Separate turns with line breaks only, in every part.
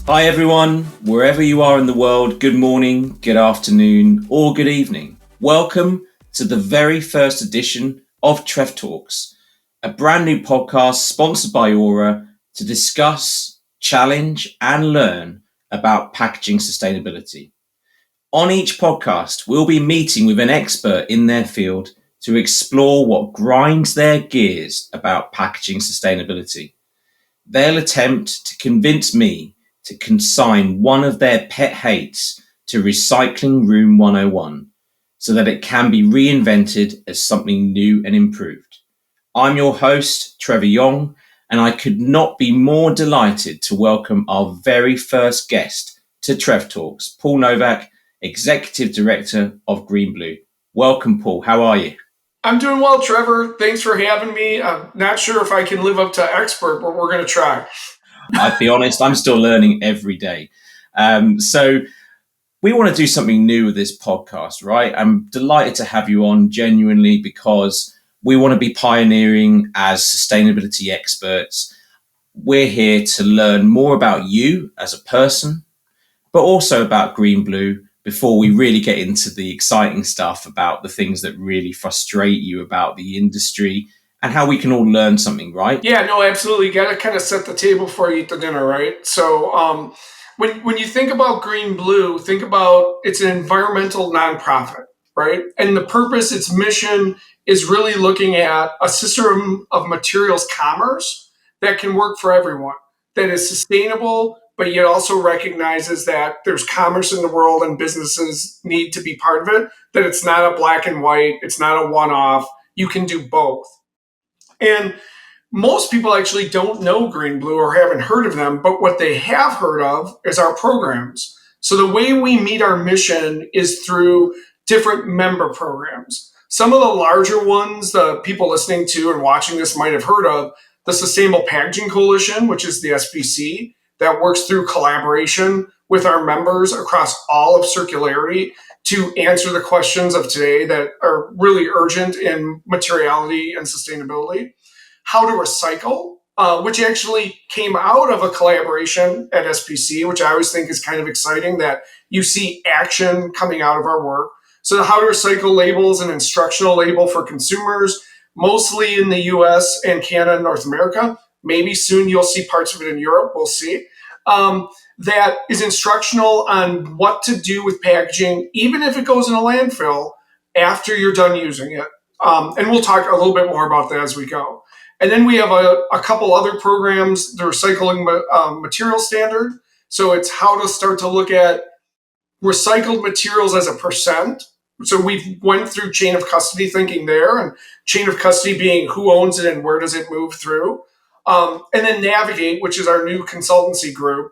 Hi everyone, wherever you are in the world, good morning, good afternoon, or good evening. Welcome to the very first edition of TREVTalks, a brand new podcast sponsored by Aura to discuss, challenge, and learn about packaging sustainability. On each podcast, we'll be meeting with an expert in their field to explore what grinds their gears about packaging sustainability. They'll attempt to convince me to consign one of their pet hates to Recycling Room 101 so that it can be reinvented as something new and improved. I'm your host, Trevor Yong, and I could not be more delighted to welcome our very first guest to TREVTalks, Paul Nowak, Executive Director of GreenBlue. Welcome, Paul. How are you?
I'm doing well, Trevor. Thanks for having me. I'm not sure if I can live up to expert, but we're going to try.
I'll be honest, I'm still learning every day. So we want to do something new with this podcast, right? I'm delighted to have you on genuinely because we want to be pioneering as sustainability experts. We're here to learn more about you as a person, but also about GreenBlue before we really get into the exciting stuff about the things that really frustrate you about the industry and how we can all learn something, right?
Yeah, no, absolutely. You got to kind of set the table before you eat the dinner, right? So when you think about GreenBlue, think about it's an environmental nonprofit, right? And the purpose, its mission is really looking at a system of materials commerce that can work for everyone, that is sustainable, but yet also recognizes that there's commerce in the world and businesses need to be part of it, that it's not a black and white, it's not a one-off. You can do both. And most people actually don't know GreenBlue or haven't heard of them, but what they have heard of is our programs. So the way we meet our mission is through different member programs. Some of the larger ones the people listening to and watching this might have heard of, the Sustainable Packaging Coalition, which is the SPC, that works through collaboration with our members across all of circularity to answer the questions of today that are really urgent in materiality and sustainability. How2Recycle, which actually came out of a collaboration at SPC, which I always think is kind of exciting that you see action coming out of our work. So the How2Recycle label is an instructional label for consumers, mostly in the US and Canada and North America. Maybe soon you'll see parts of it in Europe, we'll see. That is instructional on what to do with packaging, even if it goes in a landfill after you're done using it. And we'll talk a little bit more about that as we go. And then we have a couple other programs, the Recycling Material Standard. So it's how to start to look at recycled materials as a percent. So we've went through chain of custody thinking there, and chain of custody being who owns it and where does it move through. And then Navigate, which is our new consultancy group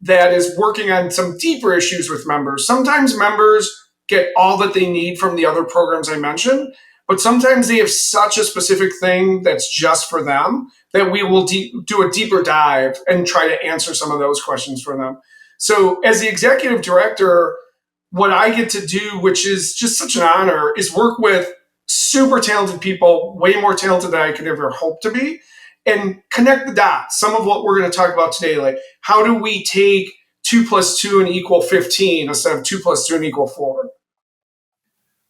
that is working on some deeper issues with members. Sometimes members get all that they need from the other programs I mentioned, but sometimes they have such a specific thing that's just for them that we will do a deeper dive and try to answer some of those questions for them. So as the executive director, what I get to do, which is just such an honor, is work with super talented people, way more talented than I could ever hope to be, and connect the dots. Some of what we're going to talk about today, like how do we take 2 + 2 and equal 15 instead of 2 + 2 and equal 4?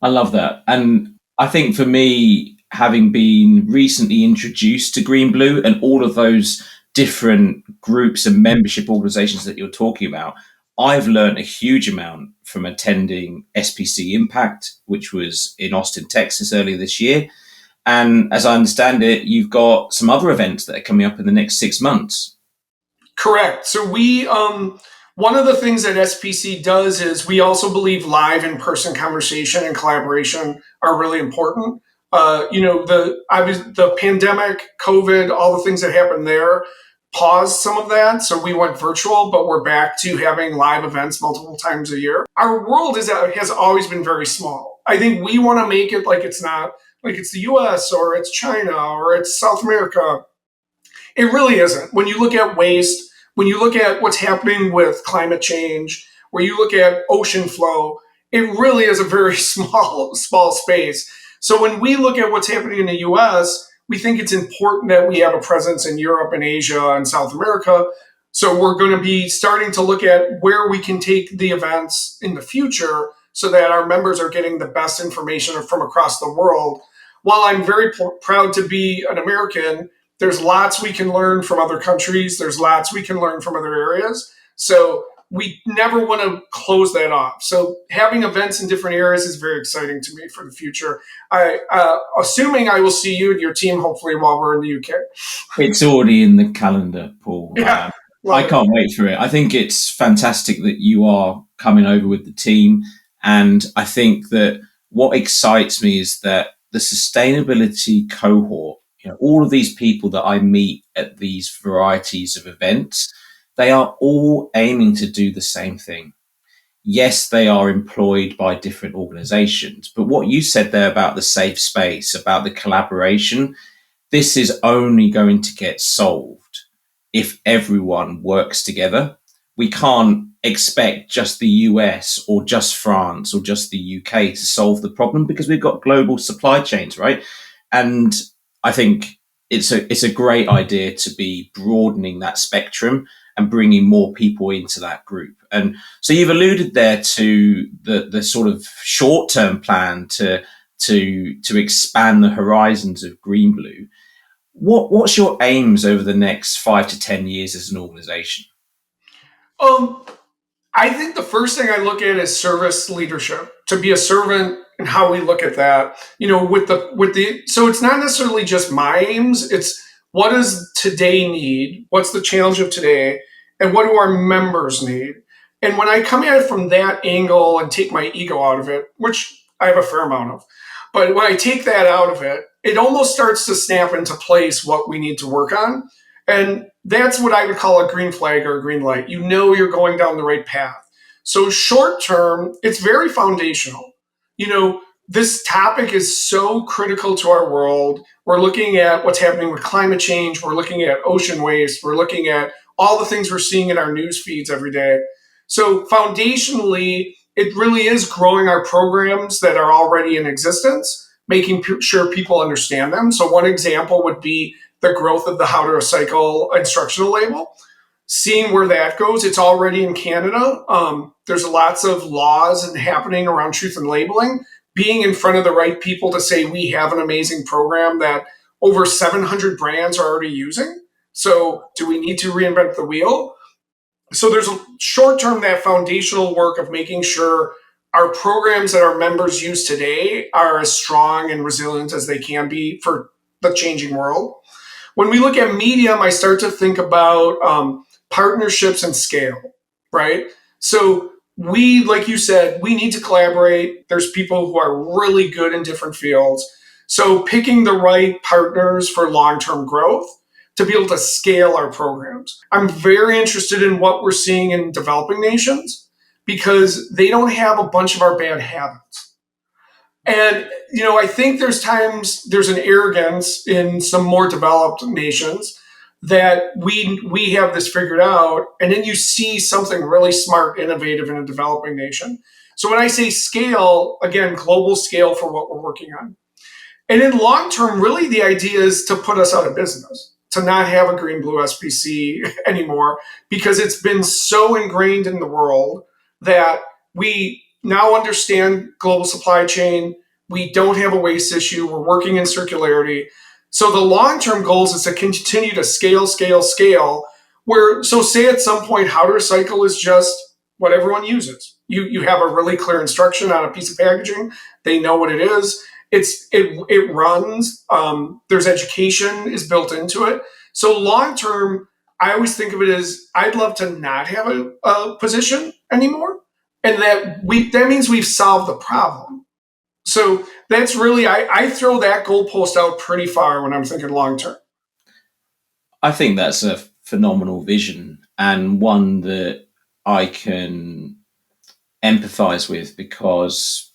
I love that. And I think for me, having been recently introduced to GreenBlue and all of those different groups and membership organizations that you're talking about, I've learned a huge amount from attending SPC Impact, which was in Austin, Texas earlier this year. And as I understand it, you've got some other events that are coming up in the next 6 months.
Correct. So we, one of the things that SPC does is we also believe live in-person conversation and collaboration are really important. The pandemic, COVID, all the things that happened there paused some of that. So we went virtual, but we're back to having live events multiple times a year. Our world has always been very small. I think we want to make it like it's not, like it's the US or it's China or it's South America. It really isn't. When you look at waste, when you look at what's happening with climate change, where you look at ocean flow, it really is a very small space. So when we look at what's happening in the US, we think it's important that we have a presence in Europe and Asia and South America. So we're going to be starting to look at where we can take the events in the future so that our members are getting the best information from across the world. While I'm very proud to be an American, there's lots we can learn from other countries. There's lots we can learn from other areas. So we never want to close that off. So having events in different areas is very exciting to me for the future. Assuming I will see you and your team hopefully while we're in the UK.
It's already in the calendar, Paul.
Yeah,
I can't wait for it. I think it's fantastic that you are coming over with the team. And I think that what excites me is that the sustainability cohort, all of these people that I meet at these varieties of events, they are all aiming to do the same thing. Yes, they are employed by different organizations, but what you said there about the safe space, about the collaboration, this is only going to get solved if everyone works together. We can't expect just the US or just France or just the UK to solve the problem because we've got global supply chains, right? And I think it's a great idea to be broadening that spectrum and bringing more people into that group. And so you've alluded there to the sort of short-term plan to expand the horizons of GreenBlue. What's your aims over the next 5 to 10 years as an organization?
I think the first thing I look at is service leadership, to be a servant and how we look at that. So it's not necessarily just my aims. It's what does today need? What's the challenge of today? And what do our members need? And when I come at it from that angle and take my ego out of it, which I have a fair amount of, but when I take that out of it, it almost starts to snap into place what we need to work on. And that's what I would call a green flag or a green light. You're going down the right path. So short term, it's very foundational. This topic is so critical to our world. We're looking at what's happening with climate change. We're looking at ocean waste. We're looking at all the things we're seeing in our news feeds every day. So foundationally, it really is growing our programs that are already in existence, making sure people understand them. So one example would be the growth of the How2Recycle instructional label. Seeing where that goes, it's already in Canada. There's lots of laws happening around truth in labeling. Being in front of the right people to say we have an amazing program that over 700 brands are already using. So do we need to reinvent the wheel? So there's a short term, that foundational work of making sure our programs that our members use today are as strong and resilient as they can be for the changing world. When we look at medium, I start to think about partnerships and scale, right? So like you said, we need to collaborate. There's people who are really good in different fields. So picking the right partners for long-term growth to be able to scale our programs. I'm very interested in what we're seeing in developing nations because they don't have a bunch of our bad habits. And, I think there's an arrogance in some more developed nations that we have this figured out. And then you see something really smart, innovative in a developing nation. So when I say scale, again, global scale for what we're working on. And in long term, really the idea is to put us out of business, to not have a GreenBlue SPC anymore, because it's been so ingrained in the world that we now understand global supply chain. We don't have a waste issue. We're working in circularity. So the long-term goals is to continue to scale. So say at some point, How2Recycle is just what everyone uses. You have a really clear instruction on a piece of packaging. They know what it is. It runs. There's education is built into it. So long-term, I always think of it as I'd love to not have a position anymore, and that means we've solved the problem. So that's really, I throw that goalpost out pretty far when I'm thinking long term.
I think that's a phenomenal vision and one that I can empathize with because,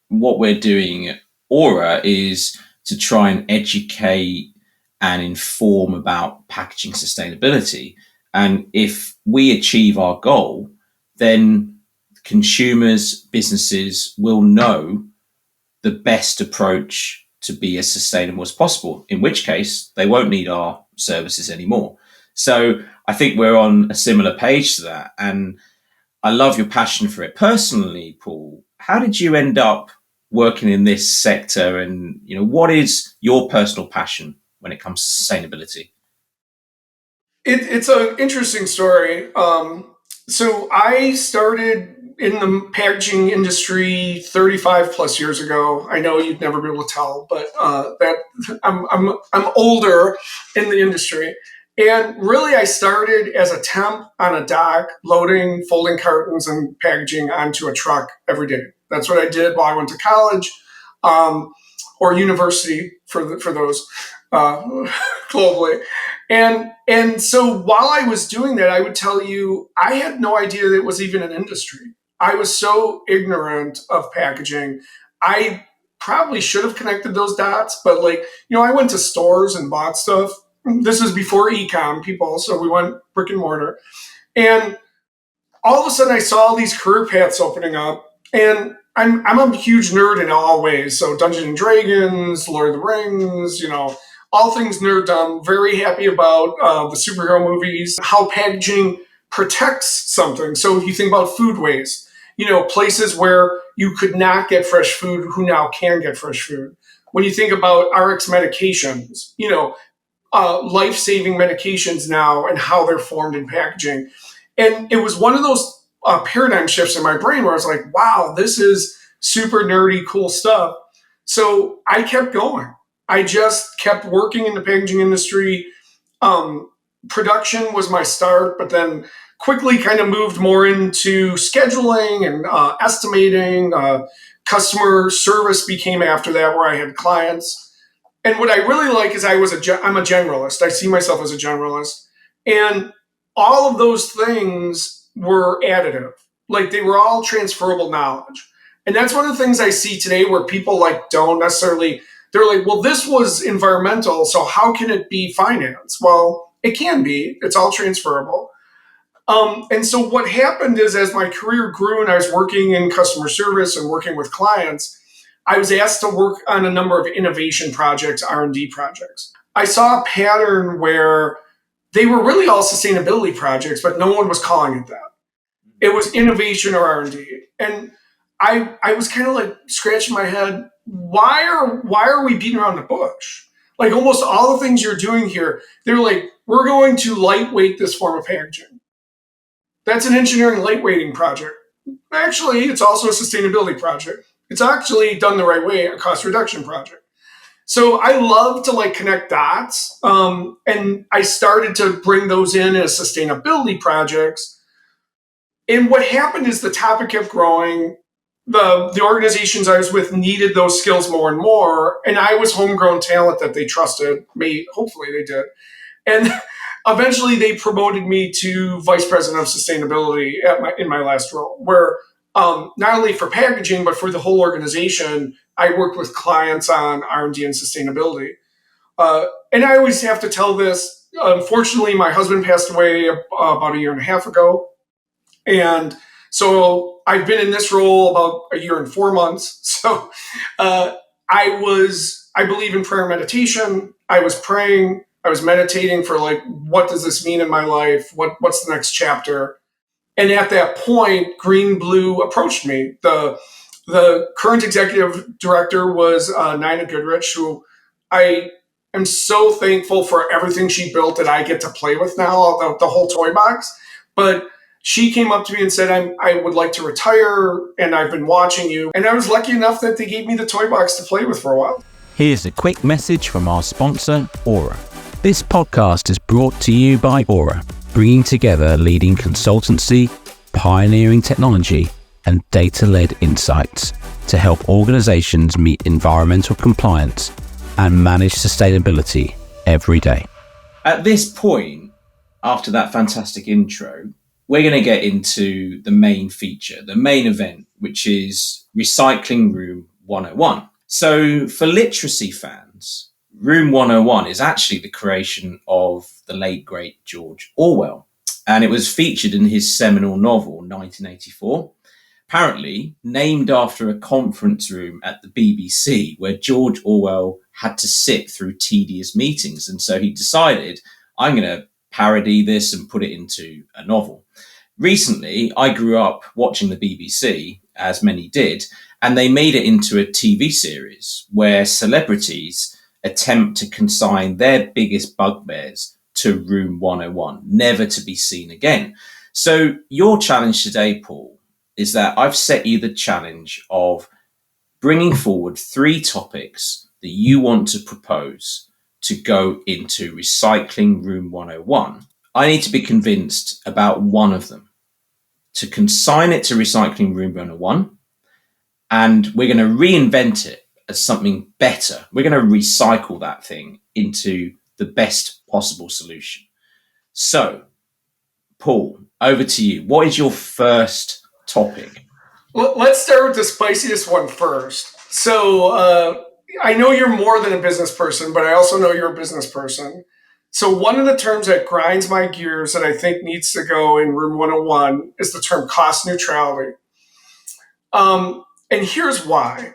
what we're doing at Aura is to try and educate and inform about packaging sustainability. And if we achieve our goal, then consumers, businesses will know the best approach to be as sustainable as possible, in which case they won't need our services anymore. So I think we're on a similar page to that. And I love your passion for it. Personally, Paul, how did you end up working in this sector? And, what is your personal passion when it comes to sustainability?
It's an interesting story. So I started in the packaging industry 35 plus years ago. I know you'd never be able to tell, but that I'm older in the industry. And really, I started as a temp on a dock, loading, folding cartons and packaging onto a truck every day. That's what I did while I went to college, um, or university for those uh, globally. And so while I was doing that, I would tell you, I had no idea that it was even an industry. I was so ignorant of packaging. I probably should have connected those dots, but I went to stores and bought stuff. This is before e-com people, so we went brick and mortar. And all of a sudden I saw these career paths opening up, and I'm a huge nerd in all ways. So Dungeons and Dragons, Lord of the Rings, all things nerddom. Very happy about the superhero movies, how packaging protects something. So if you think about food waste, places where you could not get fresh food, who now can get fresh food. When you think about RX medications, life-saving medications now and how they're formed in packaging. And it was one of those paradigm shifts in my brain where I was like, wow, this is super nerdy, cool stuff. So I kept going. I just kept working in the packaging industry. Production was my start, but then quickly kind of moved more into scheduling and estimating. Customer service became after that, where I had clients. And what I really like is I'm a generalist. I see myself as a generalist. And all of those things were additive. Like they were all transferable knowledge. And that's one of the things I see today where people don't necessarily, they're like, well, this was environmental, so how can it be finance? Well, it can be. It's all transferable. And so what happened is as my career grew and I was working in customer service and working with clients, I was asked to work on a number of innovation projects, R&D projects. I saw a pattern where they were really all sustainability projects, but no one was calling it that. It was innovation or R&D. And I was kind of scratching my head, why are we beating around the bush? Like almost all the things you're doing here, they were like, we're going to lightweight this form of packaging. That's an engineering lightweighting project. Actually, it's also a sustainability project. It's actually done the right way, a cost reduction project. So I love to connect dots. And I started to bring those in as sustainability projects. And what happened is the topic kept growing. The organizations I was with needed those skills more and more. And I was homegrown talent that they trusted me. Hopefully they did. And eventually they promoted me to vice president of sustainability in my last role, where not only for packaging, but for the whole organization, I worked with clients on R&D and sustainability. And I always have to tell this. Unfortunately, my husband passed away about a year and a half ago. And so I've been in this role about a year and 4 months. So I believe in prayer and meditation. I was praying. I was meditating for what does this mean in my life? What's the next chapter? And at that point, GreenBlue approached me. The current executive director was Nina Goodrich, who I am so thankful for everything she built that I get to play with now, the whole toy box. But she came up to me and said, I would like to retire, and I've been watching you. And I was lucky enough that they gave me the toy box to play with for a while.
Here's a quick message from our sponsor, Aura. This podcast is brought to you by Aura, bringing together leading consultancy, pioneering technology, and data-led insights to help organizations meet environmental compliance and manage sustainability every day.
At this point, after that fantastic intro, we're going to get into the main feature, the main event, which is Recycling Room 101. So for literacy fans, Room 101 is actually the creation of the late, great George Orwell. And it was featured in his seminal novel, 1984, apparently named after a conference room at the BBC where George Orwell had to sit through tedious meetings. And so he decided, I'm going to parody this and put it into a novel. Recently, I grew up watching the BBC, as many did, and they made it into a TV series where celebrities attempt to consign their biggest bugbears to Room 101, never to be seen again. So your challenge today, Paul, is that I've set you the challenge of bringing forward 3 topics that you want to propose to go into Recycling Room 101. I need to be convinced about one of them, to consign it to Recycling Room 101, and we're going to reinvent it as something better. We're going to recycle that thing into the best possible solution. So, Paul, over to you. What is your first topic?
Well, let's start with the spiciest one first. So I know you're more than a business person, but I also know you're a business person. So one of the terms that grinds my gears that I think needs to go in Room 101 is the term cost neutrality. And here's why.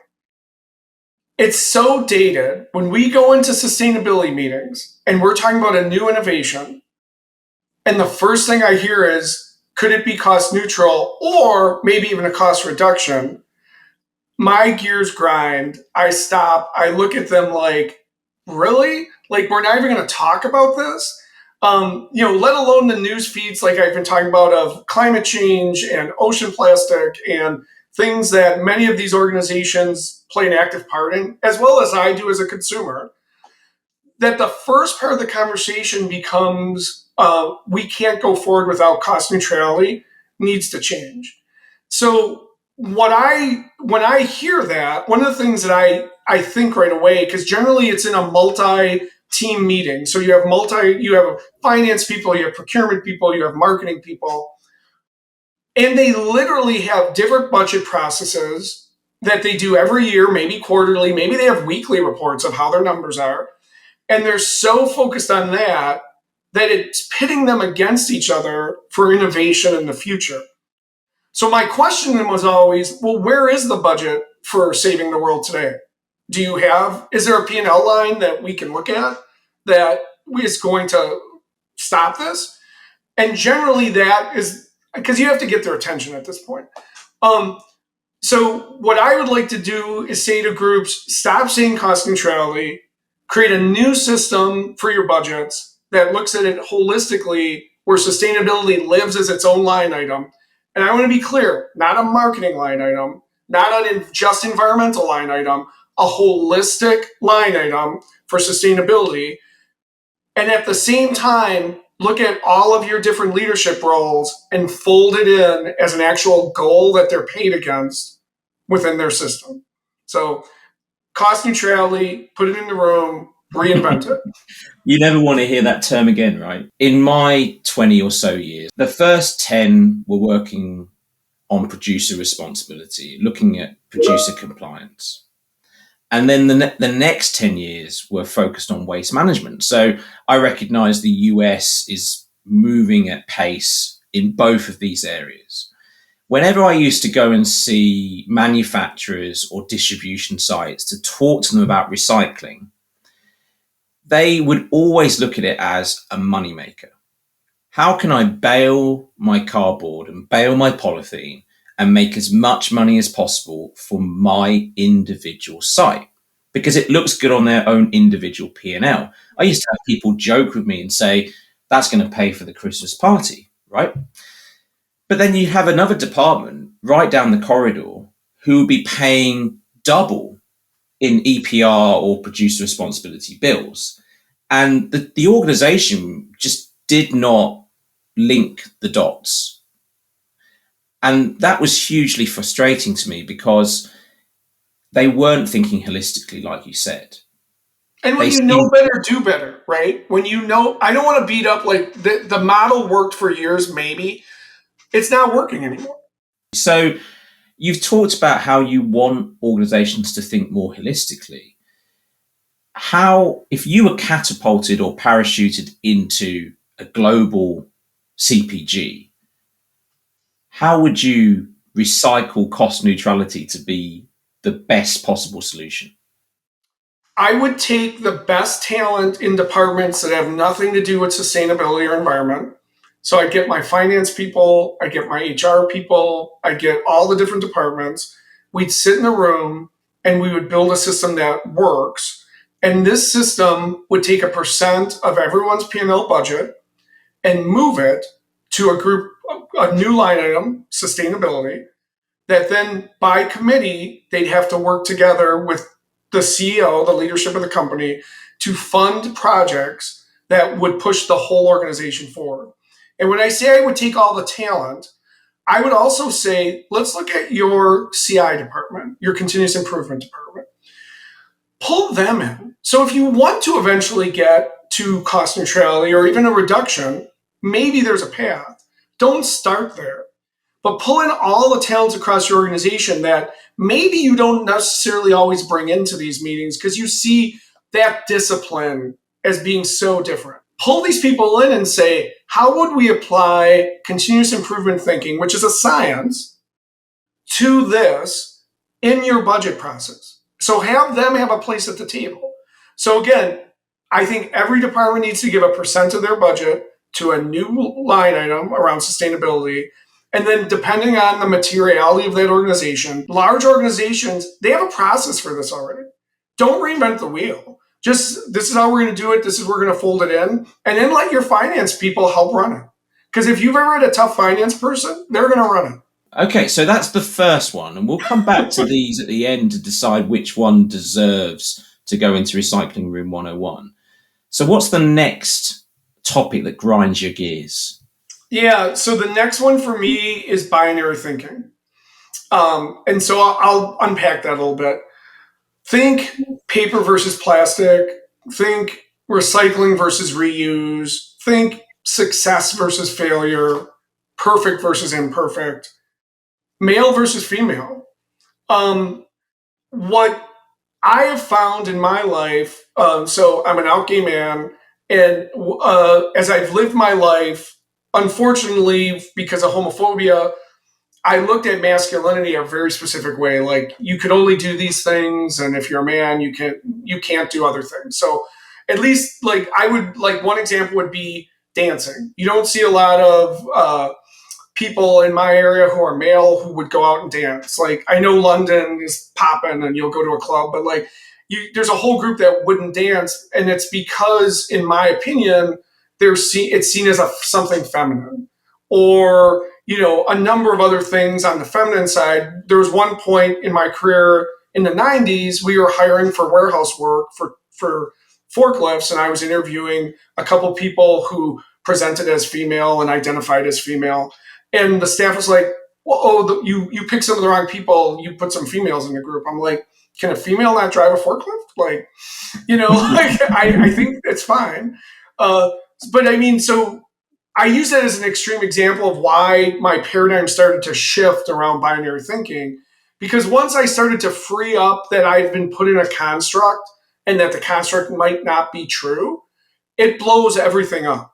It's so dated. When we go into sustainability meetings and we're talking about a new innovation, and the first thing I hear is, could it be cost neutral or maybe even a cost reduction? My gears grind. I stop. I look at them like, really? Like, we're not even going to talk about this? Let alone the news feeds like I've been talking about of climate change and ocean plastic and things that many of these organizations play an active part in, as well as I do as a consumer, that the first part of the conversation becomes we can't go forward without cost neutrality, needs to change. So when I hear that, one of the things that I think right away, because generally it's in a multi-team meeting. So you have finance people, you have procurement people, you have marketing people, and they literally have different budget processes that they do every year, maybe quarterly, maybe they have weekly reports of how their numbers are. And they're so focused on that it's pitting them against each other for innovation in the future. So my question was always, well, where is the budget for saving the world today? Is there a P&L line that we can look at that is going to stop this? And generally that is, because you have to get their attention at this point. So what I would like to do is say to groups, stop saying cost neutrality, create a new system for your budgets that looks at it holistically, where sustainability lives as its own line item. And I want to be clear, not a marketing line item, not a just environmental line item, a holistic line item for sustainability. And at the same time, look at all of your different leadership roles and fold it in as an actual goal that they're paid against within their system. So cost neutrality, put it in the room, reinvent it.
You never want to hear that term again, right? In my 20 or so years, the first 10 were working on producer responsibility, looking at producer compliance. And then the next 10 years were focused on waste management. So I recognize the US is moving at pace in both of these areas. Whenever I used to go and see manufacturers or distribution sites to talk to them about recycling, they would always look at it as a moneymaker. How can I bale my cardboard and bale my polythene and make as much money as possible for my individual site? Because it looks good on their own individual P&L. I used to have people joke with me and say, that's going to pay for the Christmas party, right? But then you have another department right down the corridor who will be paying double in EPR or producer responsibility bills. And the organization just did not link the dots. And that was hugely frustrating to me because they weren't thinking holistically, like you said.
And when you know better, do better, right? When you know, I don't want to beat up like the model worked for years, maybe. It's not working anymore.
So you've talked about how you want organizations to think more holistically. How, if you were catapulted or parachuted into a global CPG, how would you recycle cost neutrality to be the best possible solution?
I would take the best talent in departments that have nothing to do with sustainability or environment. So I get my finance people, I get my HR people, I get all the different departments. We'd sit in a room and we would build a system that works. And this system would take a percent of everyone's P&L budget and move it to a new line item, sustainability, that then by committee, they'd have to work together with the CEO, the leadership of the company, to fund projects that would push the whole organization forward. And when I say I would take all the talent, I would also say, let's look at your CI department, your continuous improvement department. Pull them in. So if you want to eventually get to cost neutrality or even a reduction, maybe there's a path. Don't start there. But pull in all the talents across your organization that maybe you don't necessarily always bring into these meetings because you see that discipline as being so different. Pull these people in and say, how would we apply continuous improvement thinking, which is a science, to this in your budget process? So have them have a place at the table. So again, I think every department needs to give a percent of their budget to a new line item around sustainability. And then depending on the materiality of that organization, large organizations, they have a process for this already. Don't reinvent the wheel. Just, this is how we're going to do it. This is, we're going to fold it in. And then let your finance people help run it. Because if you've ever had a tough finance person, they're going to run it.
Okay, so that's the first one. And we'll come back to these at the end to decide which one deserves to go into Recycling Room 101. So what's the next topic that grinds your gears?
Yeah, so the next one for me is binary thinking. And so I'll unpack that a little bit. Think paper versus plastic. Think recycling versus reuse. Think success versus failure. Perfect versus imperfect. Male versus female. What I have found in my life, so I'm an out gay man, and as I've lived my life, unfortunately, because of homophobia, I looked at masculinity a very specific way. Like, you could only do these things, and if you're a man, you can't do other things. So at least, like, I would, like, one example would be dancing. You don't see a lot of people in my area who are male who would go out and dance. Like, I know London is popping and you'll go to a club, but like, there's a whole group that wouldn't dance, and it's because, in my opinion, it's seen as something feminine, or a number of other things on the feminine side. There was one point in my career in the 90s, we were hiring for warehouse work for forklifts, and I was interviewing a couple people who presented as female and identified as female, and the staff was like, well, you picked some of the wrong people, you put some females in the group. I'm like, can a female not drive a forklift? Like, like, I think it's fine. But I mean, so I use that as an extreme example of why my paradigm started to shift around binary thinking. Because once I started to free up that I've been put in a construct and that the construct might not be true, it blows everything up.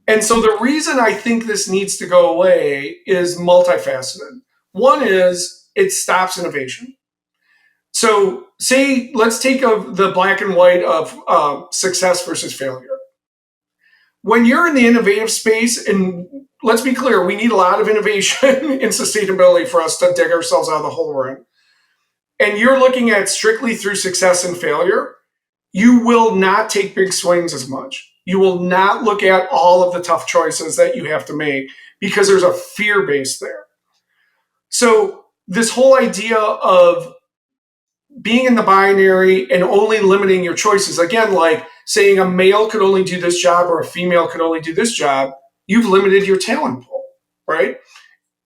And so the reason I think this needs to go away is multifaceted. One is it stops innovation. So let's take the black and white of success versus failure. When you're in the innovative space, and let's be clear, we need a lot of innovation in sustainability for us to dig ourselves out of the hole we're in. And you're looking at strictly through success and failure, you will not take big swings as much. You will not look at all of the tough choices that you have to make because there's a fear base there. So this whole idea of being in the binary and only limiting your choices, again, like saying a male could only do this job or a female could only do this job, you've limited your talent pool, right?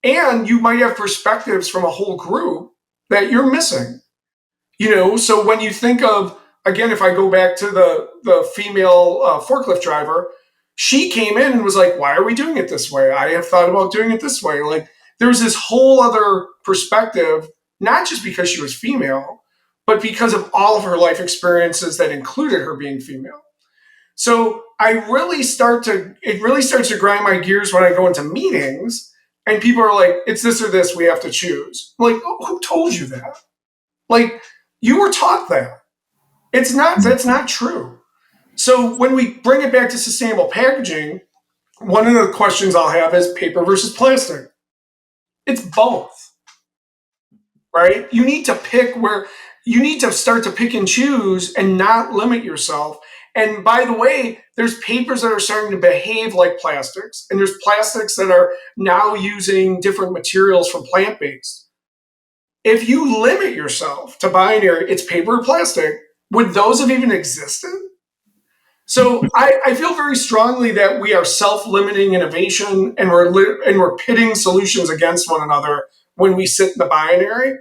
And you might have perspectives from a whole group that you're missing. So when you think of, again, if I go back to the female forklift driver, she came in and was like, why are we doing it this way? I have thought about doing it this way. Like, there's this whole other perspective, not just because she was female, but because of all of her life experiences that included her being female. So it really starts to grind my gears when I go into meetings and people are like, it's this or this, we have to choose. I'm like, oh, who told you that? Like, you were taught that. That's not true. So when we bring it back to sustainable packaging, one of the questions I'll have is paper versus plastic. It's both, right? You need to pick where you need to start to pick and choose and not limit yourself. And by the way, there's papers that are starting to behave like plastics, and there's plastics that are now using different materials from plant-based. If you limit yourself to binary, it's paper or plastic, would those have even existed? So I feel very strongly that we are self-limiting innovation, and we're pitting solutions against one another when we sit in the binary.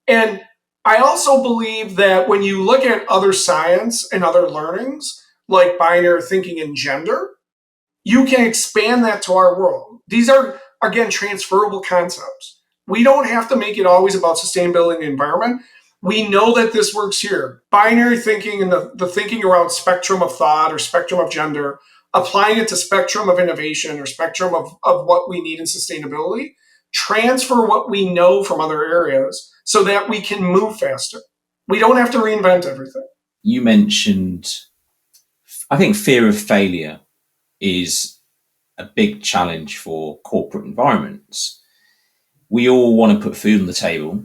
And I also believe that when you look at other science and other learnings, like binary thinking and gender, you can expand that to our world. These are, again, transferable concepts. We don't have to make it always about sustainability and the environment. We know that this works here. Binary thinking and the thinking around spectrum of thought or spectrum of gender, applying it to spectrum of innovation or spectrum of what we need in sustainability, transfer what we know from other areas so that we can move faster. We don't have to reinvent everything.
You mentioned, I think fear of failure is a big challenge for corporate environments. We all want to put food on the table.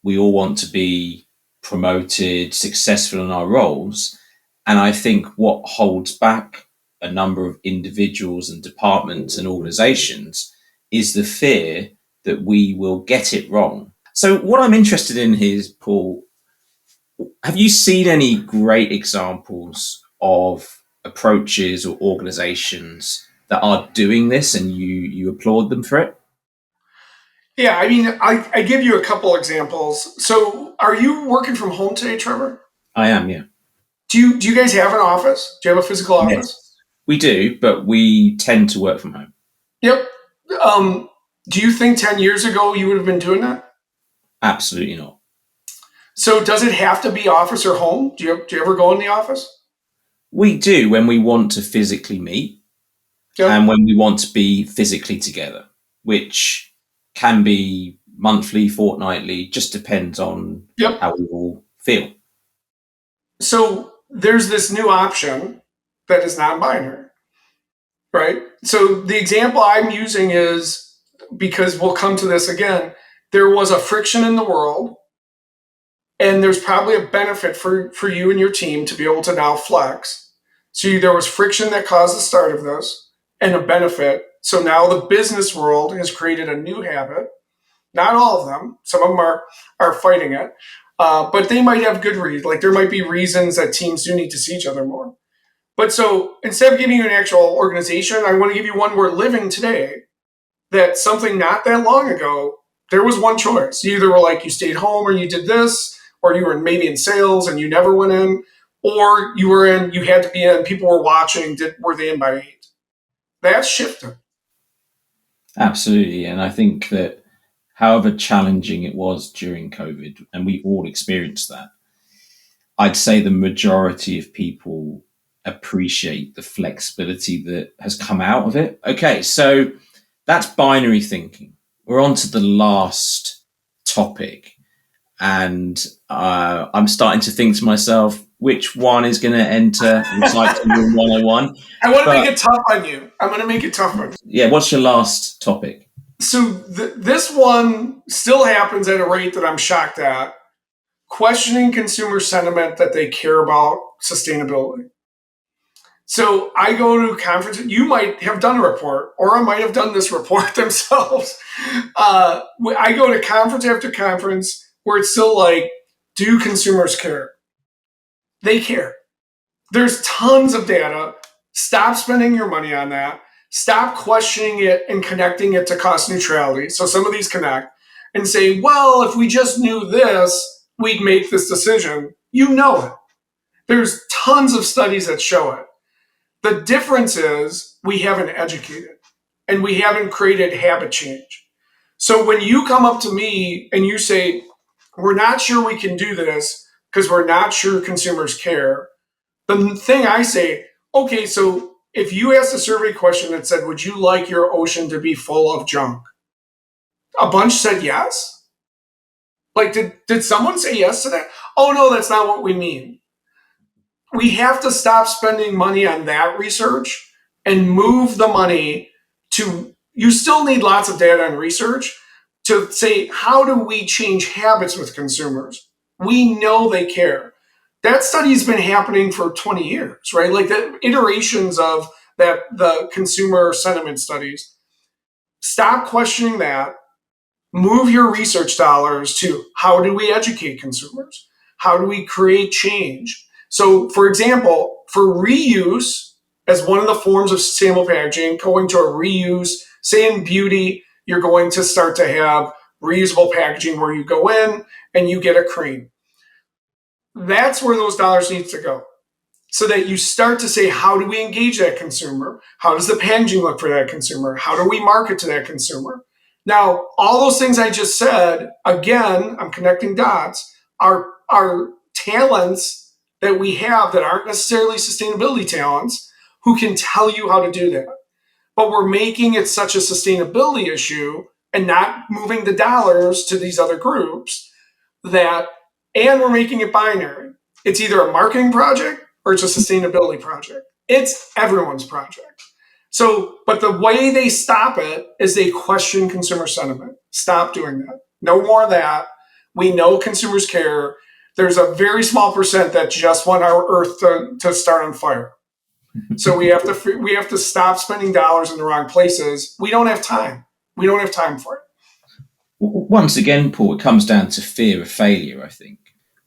We all want to be promoted, successful in our roles. And I think what holds back a number of individuals and departments and organizations is the fear that we will get it wrong. So what I'm interested in here is, Paul, have you seen any great examples of approaches or organizations that are doing this and you applaud them for it?
Yeah, I mean, I give you a couple examples. So are you working from home today, Trevor?
I am, yeah.
Do you guys have an office? Do you have a physical office?
Yes, we do, but we tend to work from home.
Yep. Do you think 10 years ago you would have been doing that?
Absolutely not.
So does it have to be office or home? Do you ever go in the office?
We do when we want to physically meet and when we want to be physically together, which can be monthly, fortnightly, just depends on how we all feel.
So there's this new option that is non-binary, right? So the example I'm using is, because we'll come to this again, there was a friction in the world, and there's probably a benefit for you and your team to be able to now flex. So there was friction that caused the start of this and a benefit. So now the business world has created a new habit. Not all of them. Some of them are fighting it. But they might have good reasons. Like there might be reasons that teams do need to see each other more. But so instead of giving you an actual organization, I want to give you one we're living today, that something not that long ago, there was one choice. You either were like, you stayed home or you did this, or you were maybe in sales and you never went in, or you were in, you had to be in, people were watching, were they in by 8? That's shifted.
Absolutely. And I think that however challenging it was during COVID, and we all experienced that, I'd say the majority of people appreciate the flexibility that has come out of it. Okay, so that's binary thinking. We're on to the last topic. And I'm starting to think to myself, which one is going to enter Recycling 101?
I want to make it tough on you. I'm going to make it tough on you.
Yeah, what's your last topic?
So this one still happens at a rate that I'm shocked at. Questioning consumer sentiment that they care about sustainability. So I go to conferences. You might have done a report, or I might have done this report themselves. I go to conference after conference where it's still like, do consumers care? They care. There's tons of data. Stop spending your money on that. Stop questioning it and connecting it to cost neutrality. So some of these connect and say, well, if we just knew this, we'd make this decision. You know it. There's tons of studies that show it. The difference is we haven't educated and we haven't created habit change. So when you come up to me and you say, we're not sure we can do this because we're not sure consumers care, the thing I say, okay, so if you asked a survey question that said, would you like your ocean to be full of junk? A bunch said yes. Like, did someone say yes to that? Oh, no, that's not what we mean. we have to stop spending money on that research and move the money to, you still need lots of data and research to say, how do we change habits with consumers? We know they care. That study's been happening for 20 years, right? Like the iterations of that, the consumer sentiment studies. Stop questioning that. Move your research dollars to how do we educate consumers? How do we create change? So, for example, for reuse as one of the forms of sustainable packaging, going to a reuse, say in beauty, you're going to start to have reusable packaging where you go in and you get a cream. That's where those dollars need to go. So that you start to say, how do we engage that consumer? How does the packaging look for that consumer? How do we market to that consumer? Now, all those things I just said, again, I'm connecting dots, are talents that we have that aren't necessarily sustainability talents who can tell you how to do that. But we're making it such a sustainability issue and not moving the dollars to these other groups that, and we're making it binary. It's either a marketing project or it's a sustainability project. It's everyone's project. So, but the way they stop it is they question consumer sentiment. Stop doing that. No more of that. We know consumers care. There's a very small percent that just want our earth to start on fire. So we have to stop spending dollars in the wrong places. We don't have time. We don't have time for it.
Once again, Paul, it comes down to fear of failure, I think,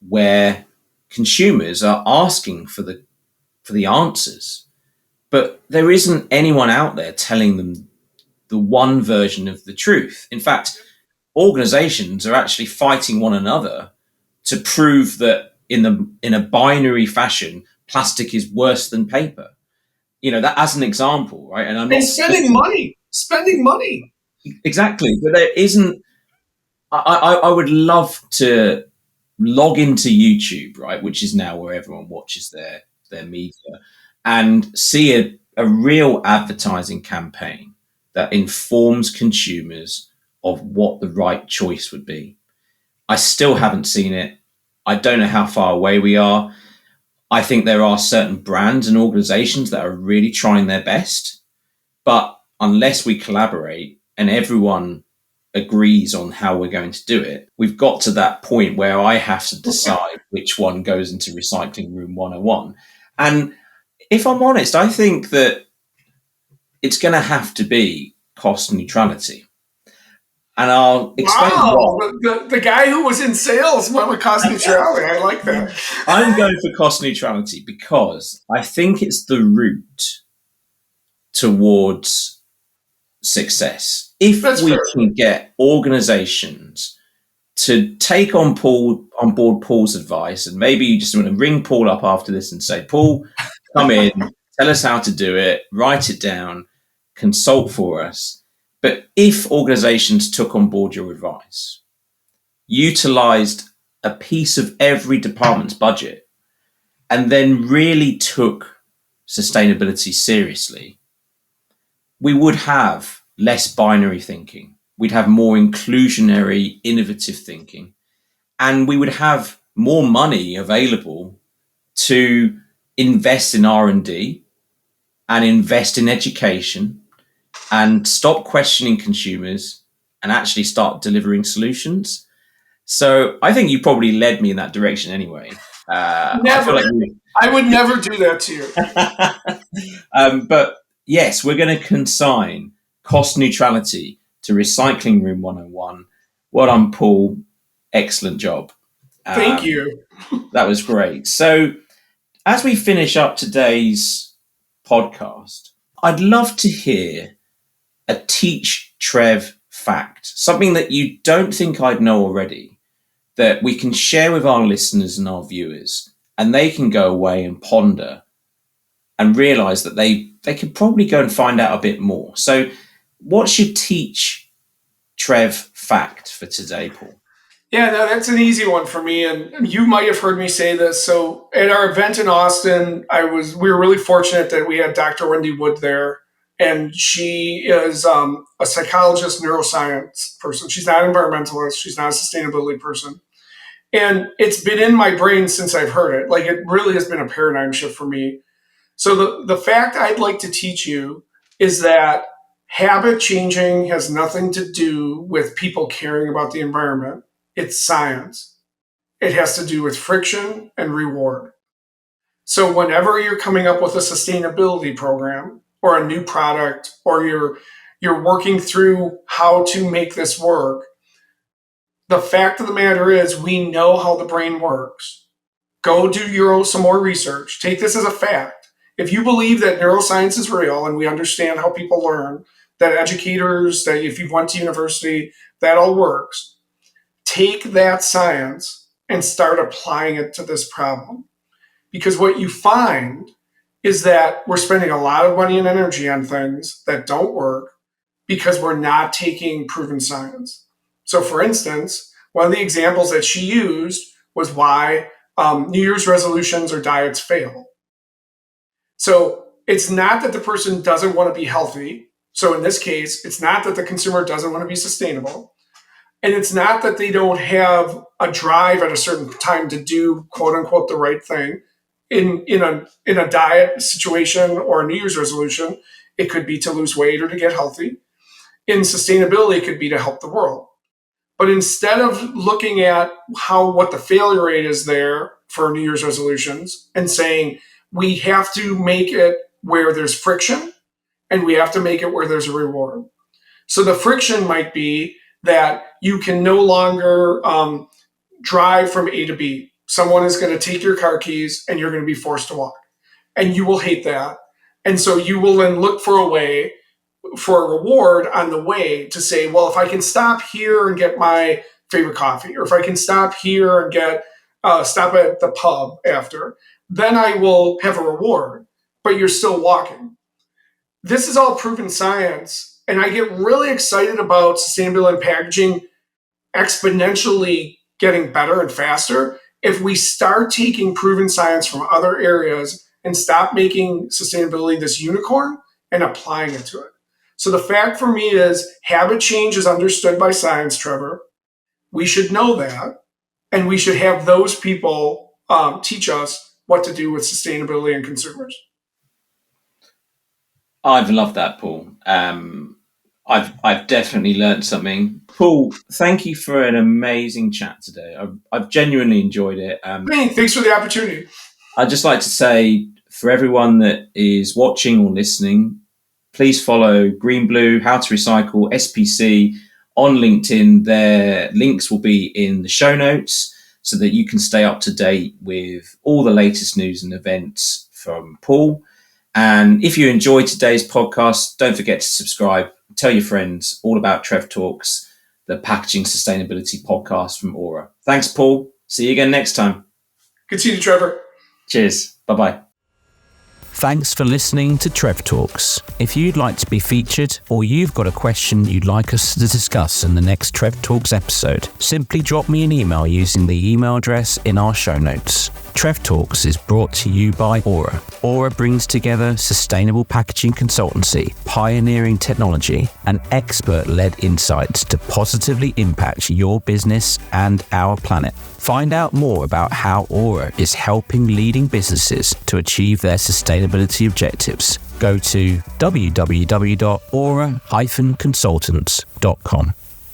where consumers are asking for the answers, but there isn't anyone out there telling them the one version of the truth. In fact, organizations are actually fighting one another to prove that in a binary fashion, plastic is worse than paper. That as an example, right? And I'm not
spending money.
Exactly, but there isn't. I would love to log into YouTube, right, which is now where everyone watches their media, and see a real advertising campaign that informs consumers of what the right choice would be. I still haven't seen it. I don't know how far away we are. I think there are certain brands and organizations that are really trying their best, but unless we collaborate and everyone agrees on how we're going to do it, we've got to that point where I have to decide which one goes into Recycling Room 101. And if I'm honest, I think that it's going to have to be cost neutrality. And I'll explain why.
The guy who was in sales went with cost neutrality. I like that.
I'm going for cost neutrality because I think it's the route towards success. If we can get organizations to take on board Paul's advice, and maybe you just want to ring Paul up after this and say, Paul, come in, tell us how to do it, write it down, consult for us. But if organizations took on board your advice, utilized a piece of every department's budget, and then really took sustainability seriously, we would have less binary thinking. We'd have more inclusionary, innovative thinking, and we would have more money available to invest in R&D and invest in education and stop questioning consumers and actually start delivering solutions. So I think you probably led me in that direction anyway.
Never. I would never do that to you.
But yes, we're going to consign cost neutrality to Recycling Room 101. Well done, Paul. Excellent job.
Thank you.
That was great. So as we finish up today's podcast, I'd love to hear a Teach Trev fact, something that you don't think I'd know already, that we can share with our listeners and our viewers, and they can go away and ponder and realize that they could probably go and find out a bit more. So what's your Teach Trev fact for today, Paul?
Yeah, no, that's an easy one for me. And you might have heard me say this. So at our event in Austin, we were really fortunate that we had Dr. Wendy Wood there. And she is a psychologist, neuroscience person. She's not an environmentalist. She's not a sustainability person. And it's been in my brain since I've heard it. Like, it really has been a paradigm shift for me. So the fact I'd like to teach you is that habit changing has nothing to do with people caring about the environment. It's science. It has to do with friction and reward. So whenever you're coming up with a sustainability program or a new product, or you're working through how to make this work, the fact of the matter is we know how the brain works. Go do some more research. Take this as a fact. If you believe that neuroscience is real and we understand how people learn, that educators, that if you've went to university, that all works, take that science and start applying it to this problem. Because what you find is that we're spending a lot of money and energy on things that don't work because we're not taking proven science. So for instance, one of the examples that she used was why New Year's resolutions or diets fail. So it's not that the person doesn't want to be healthy. So in this case, it's not that the consumer doesn't want to be sustainable. And it's not that they don't have a drive at a certain time to do, quote unquote, the right thing. In a diet situation or a New Year's resolution, it could be to lose weight or to get healthy. In sustainability, it could be to help the world. But instead of looking at what the failure rate is there for New Year's resolutions and saying we have to make it where there's friction and we have to make it where there's a reward. So the friction might be that you can no longer drive from A to B. Someone is going to take your car keys and you're going to be forced to walk. And you will hate that. And so you will then look for a way, for a reward on the way to say, well, if I can stop here and get my favorite coffee, or if I can stop here and stop at the pub after, then I will have a reward, but you're still walking. This is all proven science. And I get really excited about sustainability and packaging exponentially getting better and faster if we start taking proven science from other areas and stop making sustainability this unicorn and applying it to it. So the fact for me is habit change is understood by science, Trevor. We should know that. And we should have those people teach us what to do with sustainability and consumers.
I've loved that, Paul. I've definitely learned something. Paul, thank you for an amazing chat today. I've genuinely enjoyed it.
Thanks for the opportunity.
I'd just like to say, for everyone that is watching or listening, please follow GreenBlue, How2Recycle, SPC on LinkedIn. Their links will be in the show notes so that you can stay up to date with all the latest news and events from Paul. And if you enjoyed today's podcast, don't forget to subscribe. Tell your friends all about TREVTalks, the packaging sustainability podcast from Aura. Thanks, Paul. See you again next time.
Good to see you, Trevor.
Cheers. Bye-bye.
Thanks for listening to TREVTalks. If you'd like to be featured or you've got a question you'd like us to discuss in the next TREVTalks episode, simply drop me an email using the email address in our show notes. TREVTalks is brought to you by Aura. Aura brings together sustainable packaging consultancy, pioneering technology, and expert-led insights to positively impact your business and our planet. Find out more about how Aura is helping leading businesses to achieve their sustainability objectives. Go to www.aura-consultants.com.